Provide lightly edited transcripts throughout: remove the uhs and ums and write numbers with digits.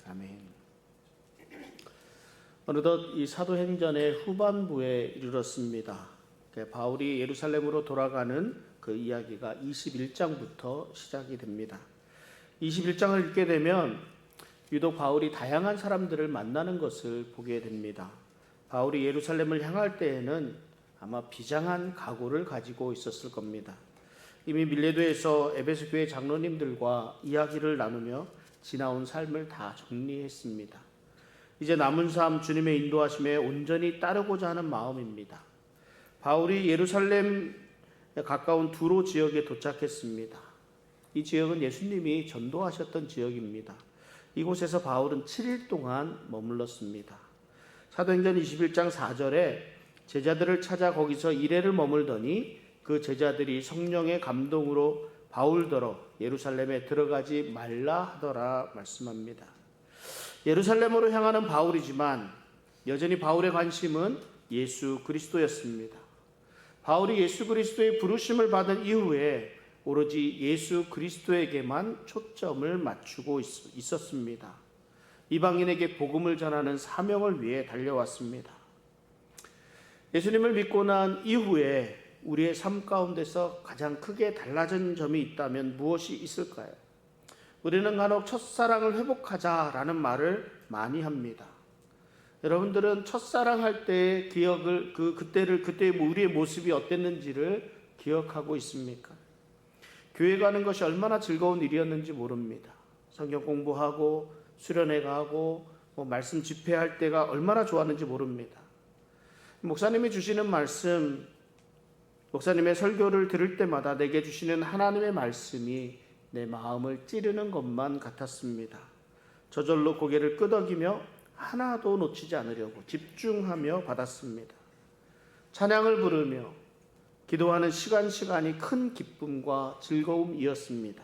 아멘. 어느덧 이 사도행전의 후반부에 이르렀습니다. 바울이 예루살렘으로 돌아가는 그 이야기가 21장부터 시작이 됩니다. 21장을 읽게 되면 유독 바울이 다양한 사람들을 만나는 것을 보게 됩니다. 바울이 예루살렘을 향할 때에는 아마 비장한 각오를 가지고 있었을 겁니다. 이미 밀레도에서 에베소 교회 장로님들과 이야기를 나누며 지나온 삶을 다 정리했습니다. 이제 남은 삶 주님의 인도하심에 온전히 따르고자 하는 마음입니다. 바울이 예루살렘에 가까운 두로 지역에 도착했습니다. 이 지역은 예수님이 전도하셨던 지역입니다. 이곳에서 바울은 7일 동안 머물렀습니다. 사도행전 21장 4절에 제자들을 찾아 거기서 이래를 머물더니 그 제자들이 성령의 감동으로 바울더러 예루살렘에 들어가지 말라 하더라 말씀합니다. 예루살렘으로 향하는 바울이지만 여전히 바울의 관심은 예수 그리스도였습니다. 바울이 예수 그리스도의 부르심을 받은 이후에 오로지 예수 그리스도에게만 초점을 맞추고 있었습니다. 이방인에게 복음을 전하는 사명을 위해 달려왔습니다. 예수님을 믿고 난 이후에 우리의 삶 가운데서 가장 크게 달라진 점이 있다면 무엇이 있을까요? 우리는 간혹 첫사랑을 회복하자라는 말을 많이 합니다. 여러분들은 첫사랑할 때의 기억을 그때의 우리의 모습이 어땠는지를 기억하고 있습니까? 교회 가는 것이 얼마나 즐거운 일이었는지 모릅니다. 성경 공부하고 수련회 가고 말씀 집회할 때가 얼마나 좋았는지 모릅니다. 목사님이 주시는 말씀, 목사님의 설교를 들을 때마다 내게 주시는 하나님의 말씀이 내 마음을 찌르는 것만 같았습니다. 저절로 고개를 끄덕이며 하나도 놓치지 않으려고 집중하며 받았습니다. 찬양을 부르며 기도하는 시간이 큰 기쁨과 즐거움이었습니다.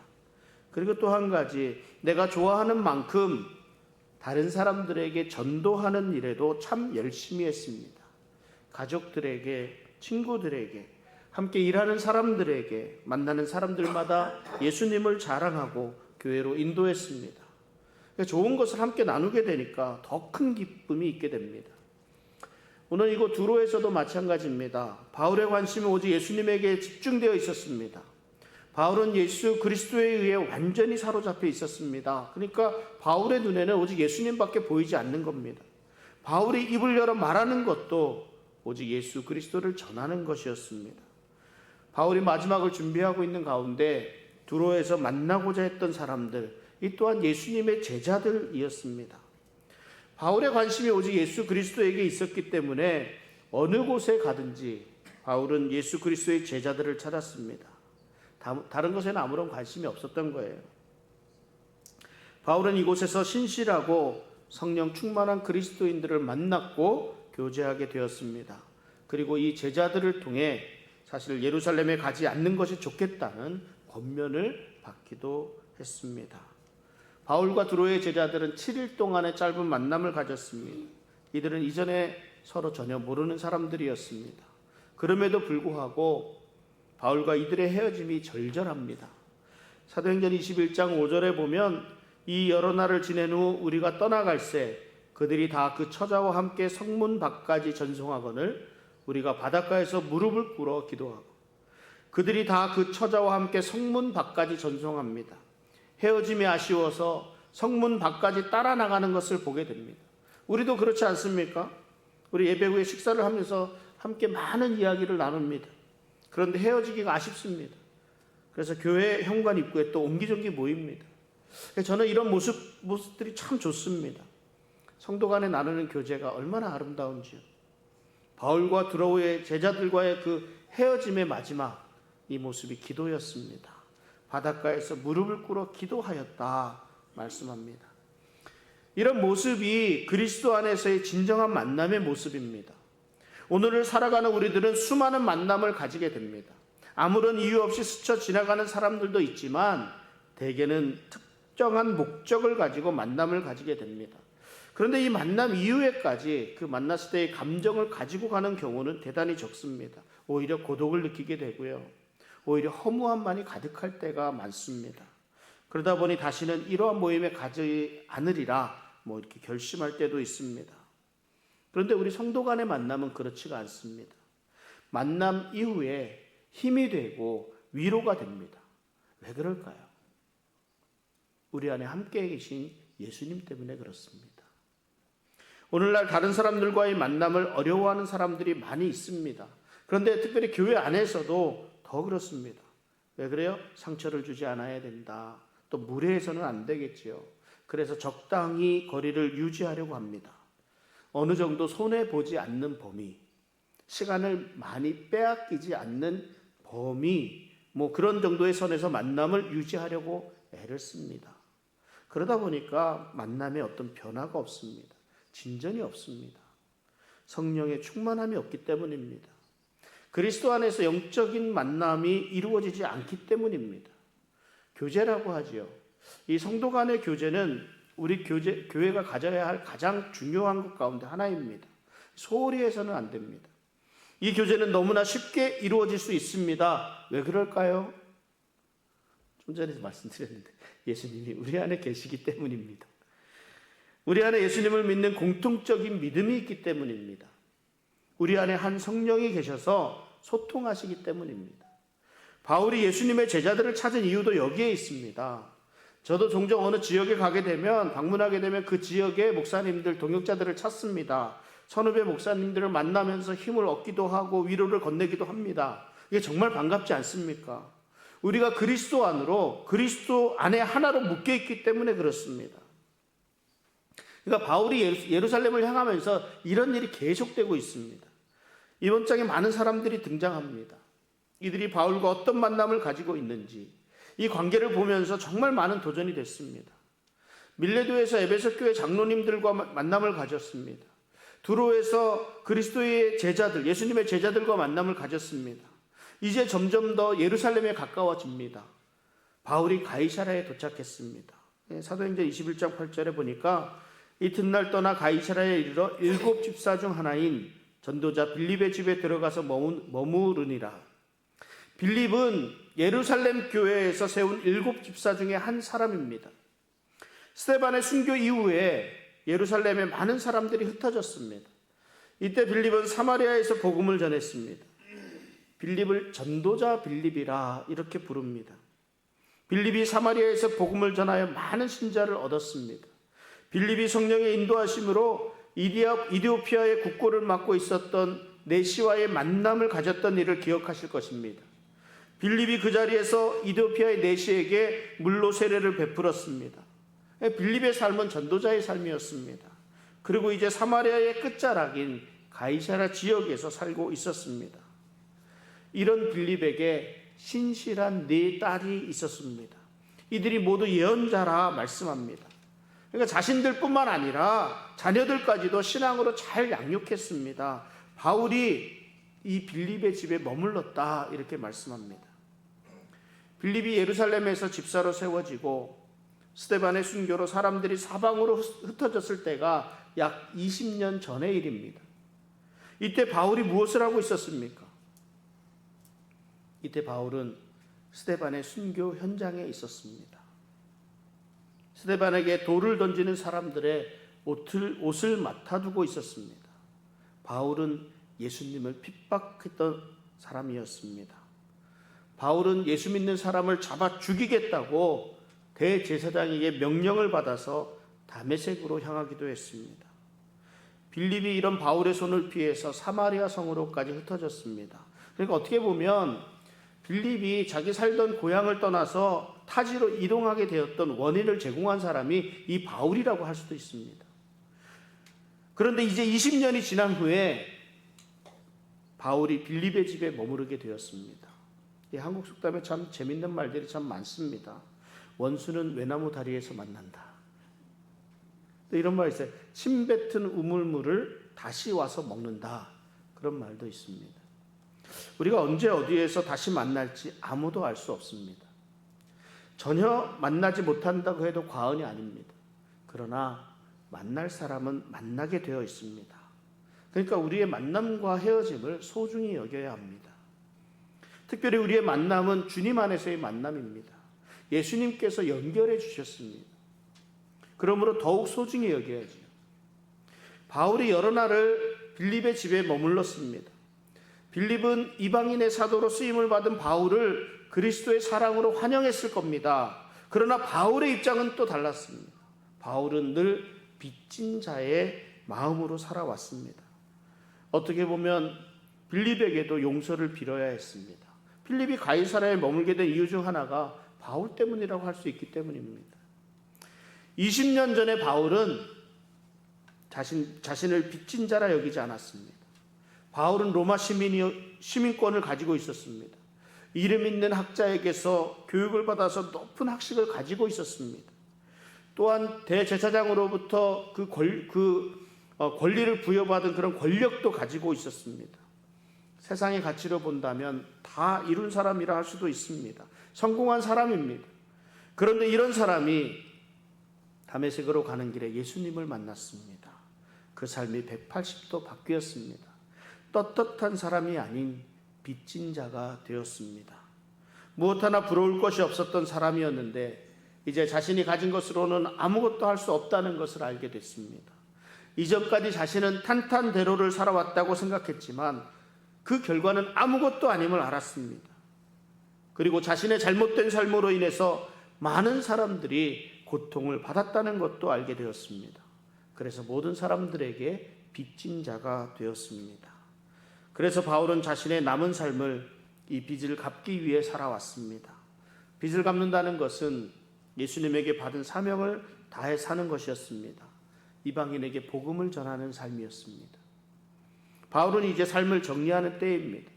그리고 또 한 가지, 내가 좋아하는 만큼 다른 사람들에게 전도하는 일에도 참 열심히 했습니다. 가족들에게, 친구들에게, 함께 일하는 사람들에게, 만나는 사람들마다 예수님을 자랑하고 교회로 인도했습니다. 좋은 것을 함께 나누게 되니까 더 큰 기쁨이 있게 됩니다. 오늘 이곳 두로에서도 마찬가지입니다. 바울의 관심이 오직 예수님에게 집중되어 있었습니다. 바울은 예수 그리스도에 의해 완전히 사로잡혀 있었습니다. 그러니까 바울의 눈에는 오직 예수님밖에 보이지 않는 겁니다. 바울이 입을 열어 말하는 것도 오직 예수 그리스도를 전하는 것이었습니다. 바울이 마지막을 준비하고 있는 가운데 두로에서 만나고자 했던 사람들, 이 또한 예수님의 제자들이었습니다. 바울의 관심이 오직 예수 그리스도에게 있었기 때문에 어느 곳에 가든지 바울은 예수 그리스도의 제자들을 찾았습니다. 다른 것에는 아무런 관심이 없었던 거예요. 바울은 이곳에서 신실하고 성령 충만한 그리스도인들을 만났고 교제하게 되었습니다. 그리고 이 제자들을 통해 사실 예루살렘에 가지 않는 것이 좋겠다는 권면을 받기도 했습니다. 바울과 두로의 제자들은 7일 동안의 짧은 만남을 가졌습니다. 이들은 이전에 서로 전혀 모르는 사람들이었습니다. 그럼에도 불구하고 바울과 이들의 헤어짐이 절절합니다. 사도행전 21장 5절에 보면 이 여러 날을 지낸 후 우리가 떠나갈새 그들이 다 그 처자와 함께 성문 밖까지 전송하거늘 우리가 바닷가에서 무릎을 꿇어 기도하고 그들이 다 그 처자와 함께 성문 밖까지 전송합니다. 헤어짐이 아쉬워서 성문 밖까지 따라 나가는 것을 보게 됩니다. 우리도 그렇지 않습니까? 우리 예배 후에 식사를 하면서 함께 많은 이야기를 나눕니다. 그런데 헤어지기가 아쉽습니다. 그래서 교회 현관 입구에 또 옹기종기 모입니다. 저는 이런 모습들이 참 좋습니다. 성도 간에 나누는 교제가 얼마나 아름다운지요. 바울과 두로의 제자들과의 그 헤어짐의 마지막, 이 모습이 기도였습니다. 바닷가에서 무릎을 꿇어 기도하였다 말씀합니다. 이런 모습이 그리스도 안에서의 진정한 만남의 모습입니다. 오늘을 살아가는 우리들은 수많은 만남을 가지게 됩니다. 아무런 이유 없이 스쳐 지나가는 사람들도 있지만 대개는 특정한 목적을 가지고 만남을 가지게 됩니다. 그런데 이 만남 이후에까지 그 만났을 때의 감정을 가지고 가는 경우는 대단히 적습니다. 오히려 고독을 느끼게 되고요. 오히려 허무함만이 가득할 때가 많습니다. 그러다 보니 다시는 이러한 모임에 가지 않으리라 이렇게 결심할 때도 있습니다. 그런데 우리 성도 간의 만남은 그렇지가 않습니다. 만남 이후에 힘이 되고 위로가 됩니다. 왜 그럴까요? 우리 안에 함께 계신 예수님 때문에 그렇습니다. 오늘날 다른 사람들과의 만남을 어려워하는 사람들이 많이 있습니다. 그런데 특별히 교회 안에서도 더 그렇습니다. 왜 그래요? 상처를 주지 않아야 된다. 또 무례해서는 안 되겠지요. 그래서 적당히 거리를 유지하려고 합니다. 어느 정도 손해보지 않는 범위, 시간을 많이 빼앗기지 않는 범위, 그런 정도의 선에서 만남을 유지하려고 애를 씁니다. 그러다 보니까 만남에 어떤 변화가 없습니다. 진전이 없습니다. 성령의 충만함이 없기 때문입니다. 그리스도 안에서 영적인 만남이 이루어지지 않기 때문입니다. 교제라고 하지요. 이 성도 간의 교제는 우리 교회가 가져야 할 가장 중요한 것 가운데 하나입니다. 소홀히 해서는 안 됩니다. 이 교제는 너무나 쉽게 이루어질 수 있습니다. 왜 그럴까요? 좀 전에 말씀드렸는데 예수님이 우리 안에 계시기 때문입니다. 우리 안에 예수님을 믿는 공통적인 믿음이 있기 때문입니다. 우리 안에 한 성령이 계셔서 소통하시기 때문입니다. 바울이 예수님의 제자들을 찾은 이유도 여기에 있습니다. 저도 종종 어느 지역에 방문하게 되면 그 지역의 목사님들, 동역자들을 찾습니다. 선후배 목사님들을 만나면서 힘을 얻기도 하고 위로를 건네기도 합니다. 이게 정말 반갑지 않습니까? 우리가 그리스도 안에 하나로 묶여 있기 때문에 그렇습니다. 그러니까 바울이 예루살렘을 향하면서 이런 일이 계속되고 있습니다. 이번 장에 많은 사람들이 등장합니다. 이들이 바울과 어떤 만남을 가지고 있는지 이 관계를 보면서 정말 많은 도전이 됐습니다. 밀레도에서 에베소 교회 장로님들과 만남을 가졌습니다. 두로에서 그리스도의 제자들, 예수님의 제자들과 만남을 가졌습니다. 이제 점점 더 예루살렘에 가까워집니다. 바울이 가이사라에 도착했습니다. 사도행전 21장 8절에 보니까 이튿날 떠나 가이사라에 이르러 7 집사 중 하나인 전도자 빌립의 집에 들어가서 머무르니라. 빌립은 예루살렘 교회에서 세운 7 집사 중에 한 사람입니다. 스데반의 순교 이후에 예루살렘에 많은 사람들이 흩어졌습니다. 이때 빌립은 사마리아에서 복음을 전했습니다. 빌립을 전도자 빌립이라 이렇게 부릅니다. 빌립이 사마리아에서 복음을 전하여 많은 신자를 얻었습니다. 빌립이 성령의 인도하심으로 이디오피아의 국고를 맡고 있었던 네시와의 만남을 가졌던 일을 기억하실 것입니다. 빌립이 그 자리에서 이디오피아의 네시에게 물로 세례를 베풀었습니다. 빌립의 삶은 전도자의 삶이었습니다. 그리고 이제 사마리아의 끝자락인 가이사라 지역에서 살고 있었습니다. 이런 빌립에게 신실한 4딸이 있었습니다. 이들이 모두 예언자라 말씀합니다. 그러니까 자신들뿐만 아니라 자녀들까지도 신앙으로 잘 양육했습니다. 바울이 이 빌립의 집에 머물렀다 이렇게 말씀합니다. 빌립이 예루살렘에서 집사로 세워지고 스데반의 순교로 사람들이 사방으로 흩어졌을 때가 약 20년 전의 일입니다. 이때 바울이 무엇을 하고 있었습니까? 이때 바울은 스데반의 순교 현장에 있었습니다. 스데반에게 돌을 던지는 사람들의 옷을 맡아두고 있었습니다. 바울은 예수님을 핍박했던 사람이었습니다. 바울은 예수 믿는 사람을 잡아 죽이겠다고 대제사장에게 명령을 받아서 다메섹으로 향하기도 했습니다. 빌립이 이런 바울의 손을 피해서 사마리아 성으로까지 흩어졌습니다. 그러니까 어떻게 보면 빌립이 자기 살던 고향을 떠나서 타지로 이동하게 되었던 원인을 제공한 사람이 이 바울이라고 할 수도 있습니다. 그런데 이제 20년이 지난 후에 바울이 빌립의 집에 머무르게 되었습니다. 이 한국 속담에 참 재밌는 말들이 참 많습니다. 원수는 외나무 다리에서 만난다. 또 이런 말이 있어요. 침 뱉은 우물물을 다시 와서 먹는다. 그런 말도 있습니다. 우리가 언제 어디에서 다시 만날지 아무도 알 수 없습니다. 전혀 만나지 못한다고 해도 과언이 아닙니다. 그러나 만날 사람은 만나게 되어 있습니다. 그러니까 우리의 만남과 헤어짐을 소중히 여겨야 합니다. 특별히 우리의 만남은 주님 안에서의 만남입니다. 예수님께서 연결해 주셨습니다. 그러므로 더욱 소중히 여겨야지요. 바울이 여러 날을 빌립의 집에 머물렀습니다. 빌립은 이방인의 사도로 쓰임을 받은 바울을 그리스도의 사랑으로 환영했을 겁니다. 그러나 바울의 입장은 또 달랐습니다. 바울은 늘 빚진 자의 마음으로 살아왔습니다. 어떻게 보면 빌립에게도 용서를 빌어야 했습니다. 빌립이 가이사랴에 머물게 된 이유 중 하나가 바울 때문이라고 할 수 있기 때문입니다. 20년 전에 바울은 자신을 빚진 자라 여기지 않았습니다. 바울은 로마 시민권을 가지고 있었습니다. 이름 있는 학자에게서 교육을 받아서 높은 학식을 가지고 있었습니다. 또한 대제사장으로부터 권리를 부여받은 그런 권력도 가지고 있었습니다. 세상의 가치로 본다면 다 이룬 사람이라 할 수도 있습니다. 성공한 사람입니다. 그런데 이런 사람이 다메섹으로 가는 길에 예수님을 만났습니다. 그 삶이 180도 바뀌었습니다. 떳떳한 사람이 아닌 빚진 자가 되었습니다. 무엇 하나 부러울 것이 없었던 사람이었는데 이제 자신이 가진 것으로는 아무것도 할 수 없다는 것을 알게 됐습니다. 이전까지 자신은 탄탄대로를 살아왔다고 생각했지만 그 결과는 아무것도 아님을 알았습니다. 그리고 자신의 잘못된 삶으로 인해서 많은 사람들이 고통을 받았다는 것도 알게 되었습니다. 그래서 모든 사람들에게 빚진 자가 되었습니다. 그래서 바울은 자신의 남은 삶을 이 빚을 갚기 위해 살아왔습니다. 빚을 갚는다는 것은 예수님에게 받은 사명을 다해 사는 것이었습니다. 이방인에게 복음을 전하는 삶이었습니다. 바울은 이제 삶을 정리하는 때입니다.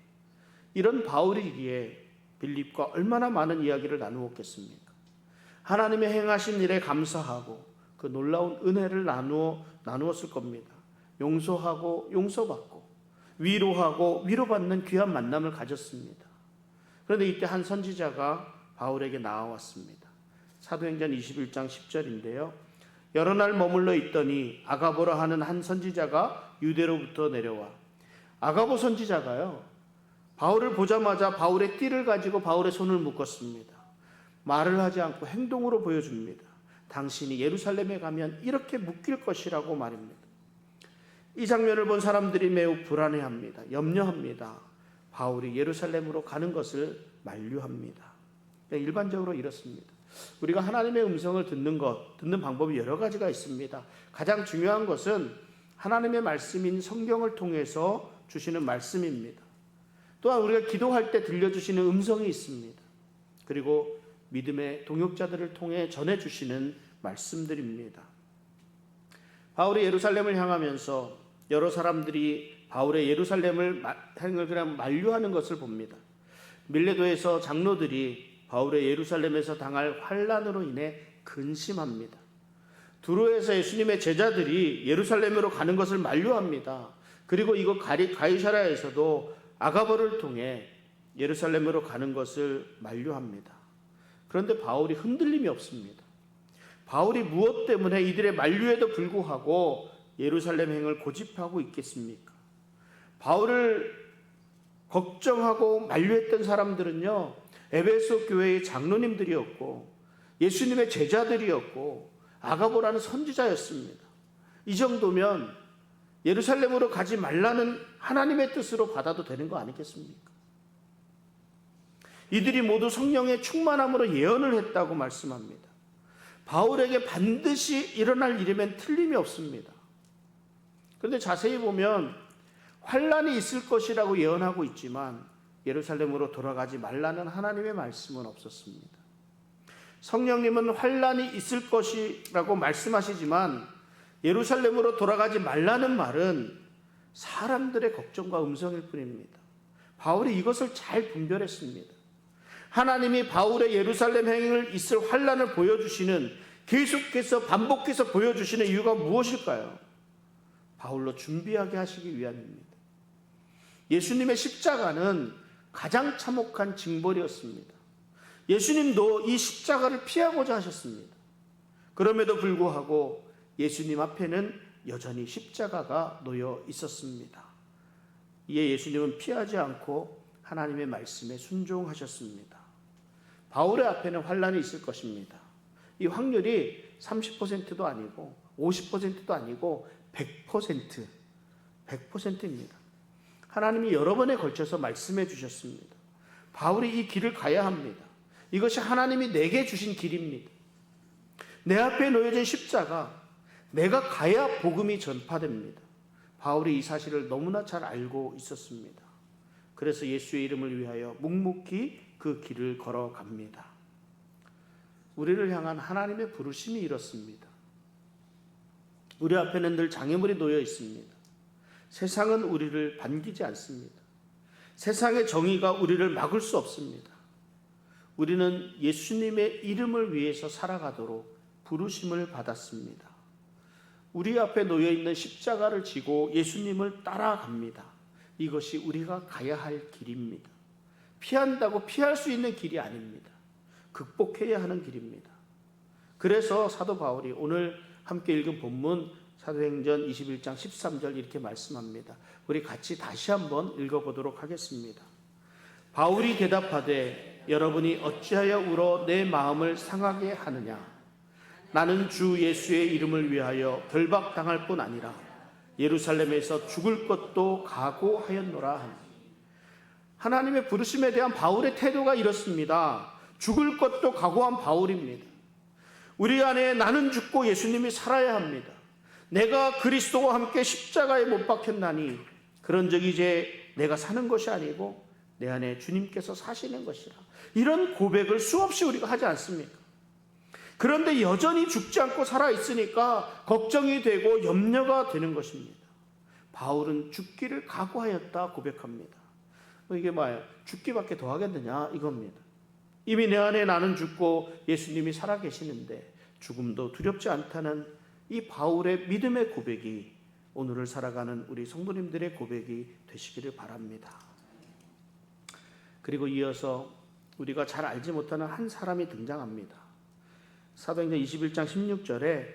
이런 바울이기에 빌립과 얼마나 많은 이야기를 나누었겠습니까? 하나님의 행하신 일에 감사하고 그 놀라운 은혜를 나누었을 겁니다. 용서하고 용서받고 위로하고 위로받는 귀한 만남을 가졌습니다. 그런데 이때 한 선지자가 바울에게 나와왔습니다. 사도행전 21장 10절인데요. 여러 날 머물러 있더니 아가보라 하는 한 선지자가 유대로부터 내려와. 아가보 선지자가요, 바울을 보자마자 바울의 띠를 가지고 바울의 손을 묶었습니다. 말을 하지 않고 행동으로 보여줍니다. 당신이 예루살렘에 가면 이렇게 묶일 것이라고 말입니다. 이 장면을 본 사람들이 매우 불안해합니다. 염려합니다. 바울이 예루살렘으로 가는 것을 만류합니다. 일반적으로 이렇습니다. 우리가 하나님의 음성을 듣는 방법이 여러 가지가 있습니다. 가장 중요한 것은 하나님의 말씀인 성경을 통해서 주시는 말씀입니다. 또한 우리가 기도할 때 들려주시는 음성이 있습니다. 그리고 믿음의 동역자들을 통해 전해주시는 말씀들입니다. 바울이 예루살렘을 향하면서 여러 사람들이 바울의 예루살렘을 그냥 만류하는 것을 봅니다. 밀레도에서 장로들이 바울의 예루살렘에서 당할 환난으로 인해 근심합니다. 두로에서 예수님의 제자들이 예루살렘으로 가는 것을 만류합니다. 그리고 이곳 가이사랴에서도 아가보를 통해 예루살렘으로 가는 것을 만류합니다. 그런데 바울이 흔들림이 없습니다. 바울이 무엇 때문에 이들의 만류에도 불구하고 예루살렘 행을 고집하고 있겠습니까? 바울을 걱정하고 만류했던 사람들은요, 에베소 교회의 장로님들이었고 예수님의 제자들이었고 아가보라는 선지자였습니다. 이 정도면 예루살렘으로 가지 말라는 하나님의 뜻으로 받아도 되는 거 아니겠습니까? 이들이 모두 성령의 충만함으로 예언을 했다고 말씀합니다. 바울에게 반드시 일어날 일이면 틀림이 없습니다. 그런데 자세히 보면 환난이 있을 것이라고 예언하고 있지만 예루살렘으로 돌아가지 말라는 하나님의 말씀은 없었습니다. 성령님은 환난이 있을 것이라고 말씀하시지만 예루살렘으로 돌아가지 말라는 말은 사람들의 걱정과 음성일 뿐입니다. 바울이 이것을 잘 분별했습니다. 하나님이 바울의 예루살렘 행을 있을 환난을 보여주시는, 계속해서 반복해서 보여주시는 이유가 무엇일까요? 바울로 준비하게 하시기 위함입니다. 예수님의 십자가는 가장 참혹한 징벌이었습니다. 예수님도 이 십자가를 피하고자 하셨습니다. 그럼에도 불구하고 예수님 앞에는 여전히 십자가가 놓여 있었습니다. 이에 예수님은 피하지 않고 하나님의 말씀에 순종하셨습니다. 바울의 앞에는 환난이 있을 것입니다. 이 확률이 30%도 아니고 50%도 아니고 100%입니다. 하나님이 여러 번에 걸쳐서 말씀해 주셨습니다. 바울이 이 길을 가야 합니다. 이것이 하나님이 내게 주신 길입니다. 내 앞에 놓여진 십자가, 내가 가야 복음이 전파됩니다. 바울이 이 사실을 너무나 잘 알고 있었습니다. 그래서 예수의 이름을 위하여 묵묵히 그 길을 걸어갑니다. 우리를 향한 하나님의 부르심이 이렇습니다. 우리 앞에는 늘 장애물이 놓여 있습니다. 세상은 우리를 반기지 않습니다. 세상의 정의가 우리를 막을 수 없습니다. 우리는 예수님의 이름을 위해서 살아가도록 부르심을 받았습니다. 우리 앞에 놓여 있는 십자가를 지고 예수님을 따라갑니다. 이것이 우리가 가야 할 길입니다. 피한다고 피할 수 있는 길이 아닙니다. 극복해야 하는 길입니다. 그래서 사도 바울이 오늘 함께 읽은 본문 사도행전 21장 13절 이렇게 말씀합니다. 우리 같이 다시 한번 읽어보도록 하겠습니다. 바울이 대답하되 여러분이 어찌하여 울어 내 마음을 상하게 하느냐. 나는 주 예수의 이름을 위하여 결박당할 뿐 아니라 예루살렘에서 죽을 것도 각오하였노라 하니. 하나님의 부르심에 대한 바울의 태도가 이렇습니다. 죽을 것도 각오한 바울입니다. 우리 안에 나는 죽고 예수님이 살아야 합니다. 내가 그리스도와 함께 십자가에 못 박혔나니 그런즉 이제 내가 사는 것이 아니고 내 안에 주님께서 사시는 것이라. 이런 고백을 수없이 우리가 하지 않습니까? 그런데 여전히 죽지 않고 살아있으니까 걱정이 되고 염려가 되는 것입니다. 바울은 죽기를 각오하였다 고백합니다. 이게 뭐예요? 죽기밖에 더 하겠느냐 이겁니다. 이미 내 안에 나는 죽고 예수님이 살아계시는데 죽음도 두렵지 않다는 이 바울의 믿음의 고백이 오늘을 살아가는 우리 성도님들의 고백이 되시기를 바랍니다. 그리고 이어서 우리가 잘 알지 못하는 한 사람이 등장합니다. 사도행전 21장 16절에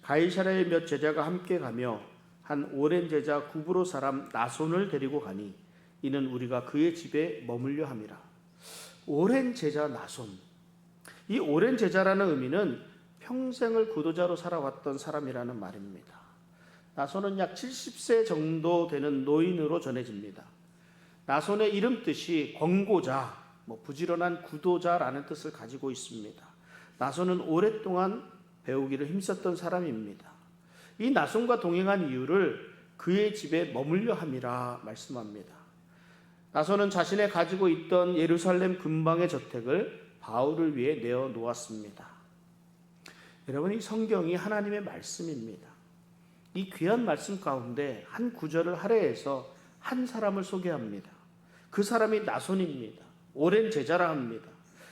가이사랴의 몇 제자가 함께 가며 한 오랜 제자 구브로 사람 나손을 데리고 가니 이는 우리가 그의 집에 머물려 함이라. 오랜 제자 나손. 이 오랜 제자라는 의미는 평생을 구도자로 살아왔던 사람이라는 말입니다. 나손은 약 70세 정도 되는 노인으로 전해집니다. 나손의 이름 뜻이 권고자, 부지런한 구도자라는 뜻을 가지고 있습니다. 나손은 오랫동안 배우기를 힘썼던 사람입니다. 이 나손과 동행한 이유를 그의 집에 머물려 함이라 말씀합니다. 나손은 자신의 가지고 있던 예루살렘 근방의 저택을 바울을 위해 내어 놓았습니다. 여러분, 이 성경이 하나님의 말씀입니다. 이 귀한 말씀 가운데 한 구절을 할애해서 한 사람을 소개합니다. 그 사람이 나손입니다. 오랜 제자라 합니다.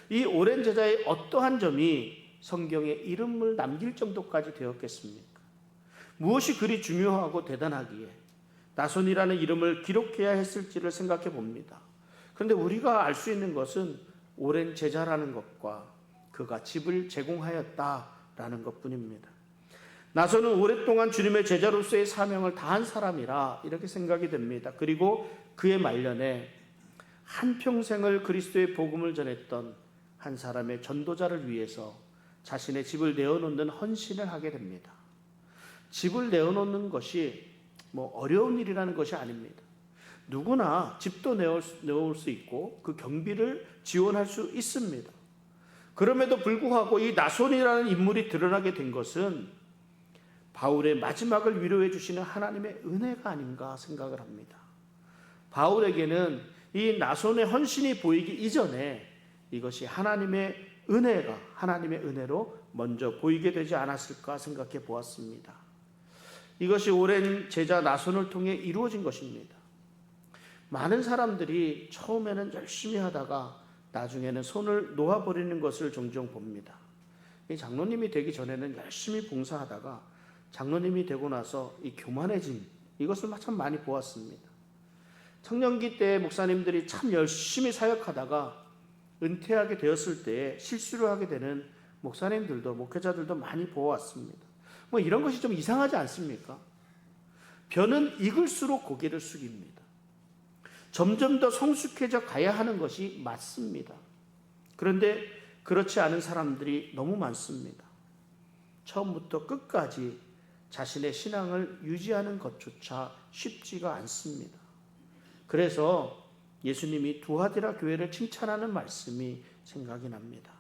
이 오랜 제자의 어떠한 점이 성경에 이름을 남길 정도까지 되었겠습니까? 무엇이 그리 중요하고 대단하기에 나손이라는 이름을 기록해야 했을지를 생각해 봅니다. 그런데 우리가 알 수 있는 것은 오랜 제자라는 것과 그가 집을 제공하였다라는 것뿐입니다. 나손은 오랫동안 주님의 제자로서의 사명을 다한 사람이라 이렇게 생각이 됩니다. 그리고 그의 말년에 한평생을 그리스도의 복음을 전했던 한 사람의 전도자를 위해서 자신의 집을 내어놓는 헌신을 하게 됩니다. 집을 내어놓는 것이 어려운 일이라는 것이 아닙니다. 누구나 집도 내어올 수 있고 그 경비를 지원할 수 있습니다. 그럼에도 불구하고 이 나손이라는 인물이 드러나게 된 것은 바울의 마지막을 위로해 주시는 하나님의 은혜가 아닌가 생각을 합니다. 바울에게는 이 나손의 헌신이 보이기 이전에 이것이 하나님의 은혜로 먼저 보이게 되지 않았을까 생각해 보았습니다. 이것이 오랜 제자 나손을 통해 이루어진 것입니다. 많은 사람들이 처음에는 열심히 하다가 나중에는 손을 놓아버리는 것을 종종 봅니다. 이 장로님이 되기 전에는 열심히 봉사하다가 장로님이 되고 나서 이 교만해짐, 이것을 참 많이 보았습니다. 청년기 때 목사님들이 참 열심히 사역하다가 은퇴하게 되었을 때 실수를 하게 되는 목사님들도 목회자들도 많이 보아왔습니다. 이런 것이 좀 이상하지 않습니까? 벼는 익을수록 고개를 숙입니다. 점점 더 성숙해져 가야 하는 것이 맞습니다. 그런데 그렇지 않은 사람들이 너무 많습니다. 처음부터 끝까지 자신의 신앙을 유지하는 것조차 쉽지가 않습니다. 그래서 예수님이 두아디라 교회를 칭찬하는 말씀이 생각이 납니다.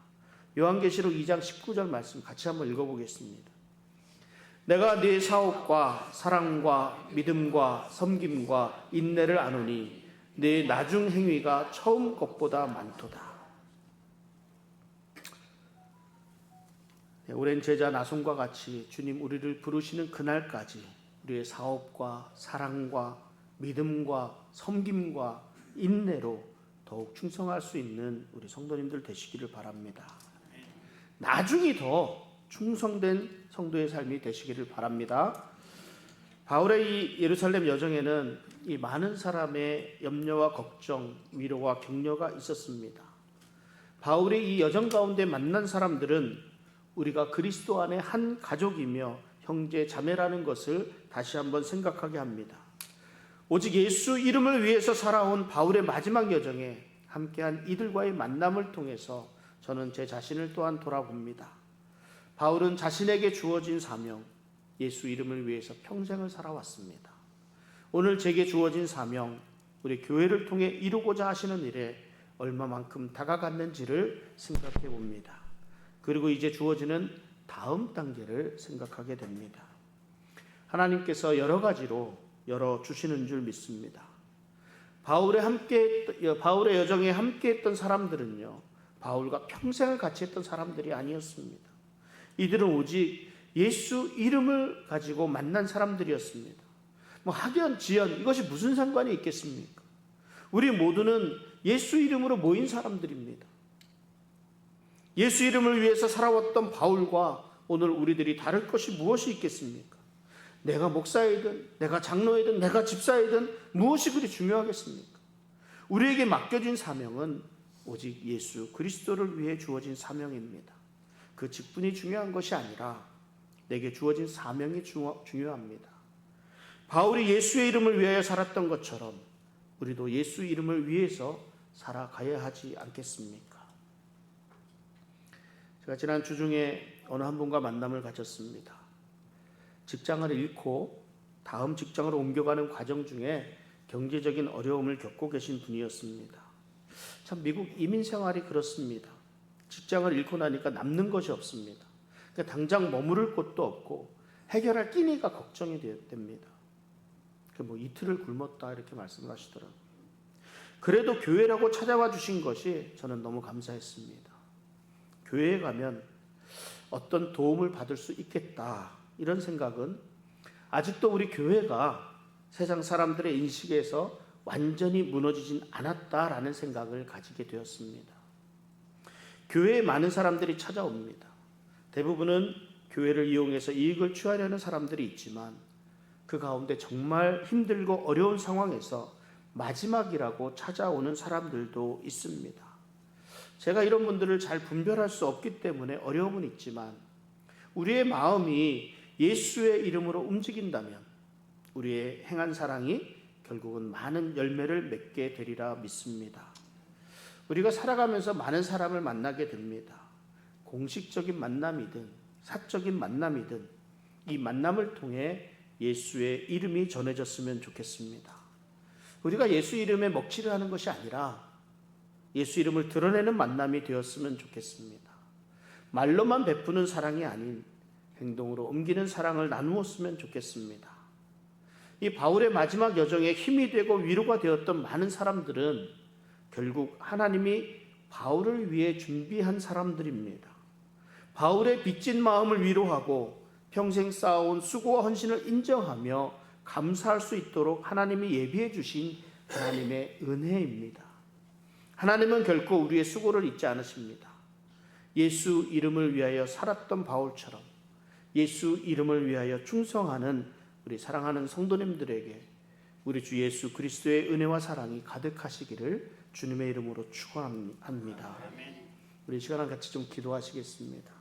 요한계시록 2장 19절 말씀 같이 한번 읽어보겠습니다. 내가 네 사업과 사랑과 믿음과 섬김과 인내를 아노니 네 나중 행위가 처음 것보다 많도다. 오랜 제자 나손과 같이 주님 우리를 부르시는 그날까지 우리의 사업과 사랑과 믿음과 섬김과 인내로 더욱 충성할 수 있는 우리 성도님들 되시기를 바랍니다. 나중이 더 충성된 성도의 삶이 되시기를 바랍니다. 바울의 이 예루살렘 여정에는 이 많은 사람의 염려와 걱정, 위로와 격려가 있었습니다. 바울의 이 여정 가운데 만난 사람들은 우리가 그리스도 안에 한 가족이며 형제 자매라는 것을 다시 한번 생각하게 합니다. 오직 예수 이름을 위해서 살아온 바울의 마지막 여정에 함께한 이들과의 만남을 통해서 저는 제 자신을 또한 돌아봅니다. 바울은 자신에게 주어진 사명, 예수 이름을 위해서 평생을 살아왔습니다. 오늘 제게 주어진 사명, 우리 교회를 통해 이루고자 하시는 일에 얼마만큼 다가갔는지를 생각해 봅니다. 그리고 이제 주어지는 다음 단계를 생각하게 됩니다. 하나님께서 여러 가지로 열어주시는 줄 믿습니다. 바울의 여정에 함께했던 사람들은요, 바울과 평생을 같이 했던 사람들이 아니었습니다. 이들은 오직 예수 이름을 가지고 만난 사람들이었습니다. 학연, 지연 이것이 무슨 상관이 있겠습니까? 우리 모두는 예수 이름으로 모인 사람들입니다. 예수 이름을 위해서 살아왔던 바울과 오늘 우리들이 다를 것이 무엇이 있겠습니까? 내가 목사이든 내가 장로이든 내가 집사이든 무엇이 그리 중요하겠습니까? 우리에게 맡겨진 사명은 오직 예수 그리스도를 위해 주어진 사명입니다. 그 직분이 중요한 것이 아니라 내게 주어진 사명이 중요합니다. 바울이 예수의 이름을 위하여 살았던 것처럼 우리도 예수 이름을 위해서 살아가야 하지 않겠습니까? 제가 지난 주중에 어느 한 분과 만남을 가졌습니다. 직장을 잃고 다음 직장으로 옮겨가는 과정 중에 경제적인 어려움을 겪고 계신 분이었습니다. 참 미국 이민 생활이 그렇습니다. 직장을 잃고 나니까 남는 것이 없습니다. 그러니까 당장 머무를 곳도 없고 해결할 끼니가 걱정이 됩니다. 이틀을 굶었다 이렇게 말씀을 하시더라고요. 그래도 교회라고 찾아와 주신 것이 저는 너무 감사했습니다. 교회에 가면 어떤 도움을 받을 수 있겠다 이런 생각은 아직도 우리 교회가 세상 사람들의 인식에서 완전히 무너지진 않았다라는 생각을 가지게 되었습니다. 교회에 많은 사람들이 찾아옵니다. 대부분은 교회를 이용해서 이익을 취하려는 사람들이 있지만 그 가운데 정말 힘들고 어려운 상황에서 마지막이라고 찾아오는 사람들도 있습니다. 제가 이런 분들을 잘 분별할 수 없기 때문에 어려움은 있지만 우리의 마음이 예수의 이름으로 움직인다면 우리의 행한 사랑이 결국은 많은 열매를 맺게 되리라 믿습니다. 우리가 살아가면서 많은 사람을 만나게 됩니다. 공식적인 만남이든 사적인 만남이든 이 만남을 통해 예수의 이름이 전해졌으면 좋겠습니다. 우리가 예수 이름에 먹칠을 하는 것이 아니라 예수 이름을 드러내는 만남이 되었으면 좋겠습니다. 말로만 베푸는 사랑이 아닌 행동으로 옮기는 사랑을 나누었으면 좋겠습니다. 이 바울의 마지막 여정에 힘이 되고 위로가 되었던 많은 사람들은 결국 하나님이 바울을 위해 준비한 사람들입니다. 바울의 빚진 마음을 위로하고 평생 쌓아온 수고와 헌신을 인정하며 감사할 수 있도록 하나님이 예비해 주신 하나님의 은혜입니다. 하나님은 결코 우리의 수고를 잊지 않으십니다. 예수 이름을 위하여 살았던 바울처럼 예수 이름을 위하여 충성하는 우리 사랑하는 성도님들에게 우리 주 예수 그리스도의 은혜와 사랑이 가득하시기를 주님의 이름으로 축원합니다. 우리 시간을 같이 좀 기도하시겠습니다.